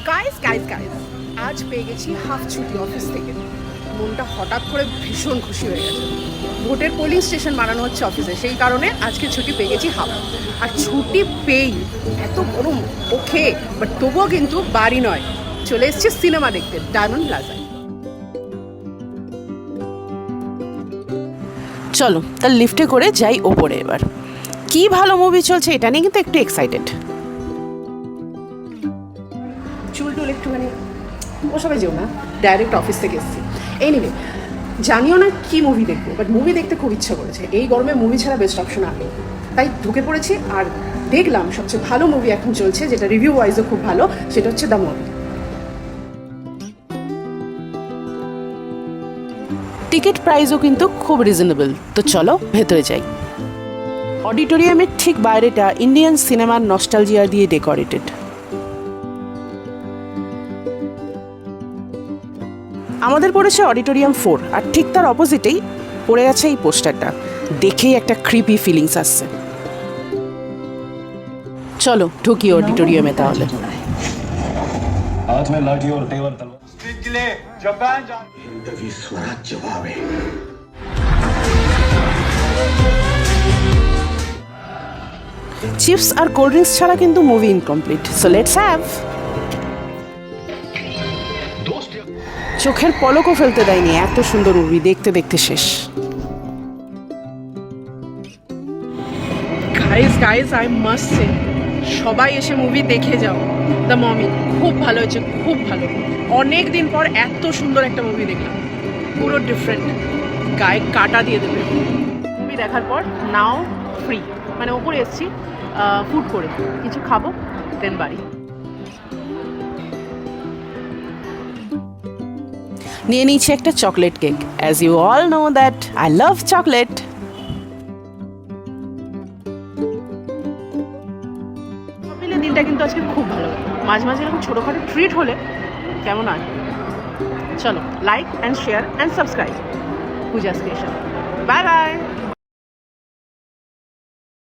Guys আজ পেয়ে গেছি হাফ ছুটি অফিস থেকে। মনটা হঠাৎ করে ভীষণ খুশি হয়ে গেছে। ভোটের পোলিং স্টেশন বানানো হচ্ছে অফিসে, সেই কারণে আজকে ছুটি পেয়ে গেছি হাফ। আর ছুটি পেয়েই এত গরম ওকে, বাট তবুও কিন্তু বাড়ি নয়, চলে এসেছি সিনেমা দেখতে ডায়মন্ড প্লাজায়। চলো তার লিফটে করে যাই ওপরে। এবার কি ভালো মুভি চলছে এটা নিয়ে কিন্তু একটু এক্সাইটেড। চুল টুল একটুখানি ওসবে যেও না, ডাইরেক্ট অফিস থেকে এসেছি। এনিওয়ে, জানিও না কি মুভি দেখবো, বাট মুভি দেখতে খুব ইচ্ছা করেছে। এই গরমে মুভি ছাড়া বেস্ট অপশন আগে, তাই ঢুকে পড়েছি। আর দেখলাম সবচেয়ে ভালো মুভি এখন চলছে, যেটা রিভিউ ওয়াইজও খুব ভালো, সেটা হচ্ছে দ্য মমি। টিকিট প্রাইসও কিন্তু খুব রিজনেবল, তো চলো ভেতরে যাই। অডিটোরিয়ামের ঠিক বাইরেটা ইন্ডিয়ান সিনেমার নস্টালজিয়া দিয়ে ডেকোরেটেড। আমাদের পড়েছে অডিটোরিয়াম 4, আর ঠিক তার অপোজিটেই পড়ে আছে এই পোস্টারটা। দেখেই একটা ক্রিপি ফিলিংস আসছে। চলো ঢুকি অডিটোরিয়ামে তাহলে। हाथ में लाठी और तेवर तलवार के लिए जापान जा हिंदवी स्वराज्य भावे চিপস আর কোল্ড ড্রিঙ্কস ছাড়া কিন্তু movie incomplete, so let's have. চোখের পলকও ফেলতে দেয়নি, এত সুন্দর মুভি দেখতে দেখতে শেষ। গাইস আই মাস্ট সে, সবাই এসে মুভি দেখে যাও দ্য মমি। খুব ভালো হয়েছে, খুব ভালো। অনেক দিন পর এত সুন্দর একটা মুভি দেখলাম, পুরো ডিফারেন্ট, গায়ে কাটা দিয়ে দেবে। মুভি দেখার পর নাও ফ্রি, মানে ওপরে এসেছি ফুড করে কিছু খাবো, দেন বাড়ি। নিয়ে নিয়েছি একটা chocolate cake, as you all know that I love chocolate. মিলে দিনটা কিন্তু আজকে খুব ভালো। মাঝে মাঝে এরকম ছোটোখাটো ট্রিট হলে কেমন হয়। চলো like and share and subscribe Puja station. Bye bye.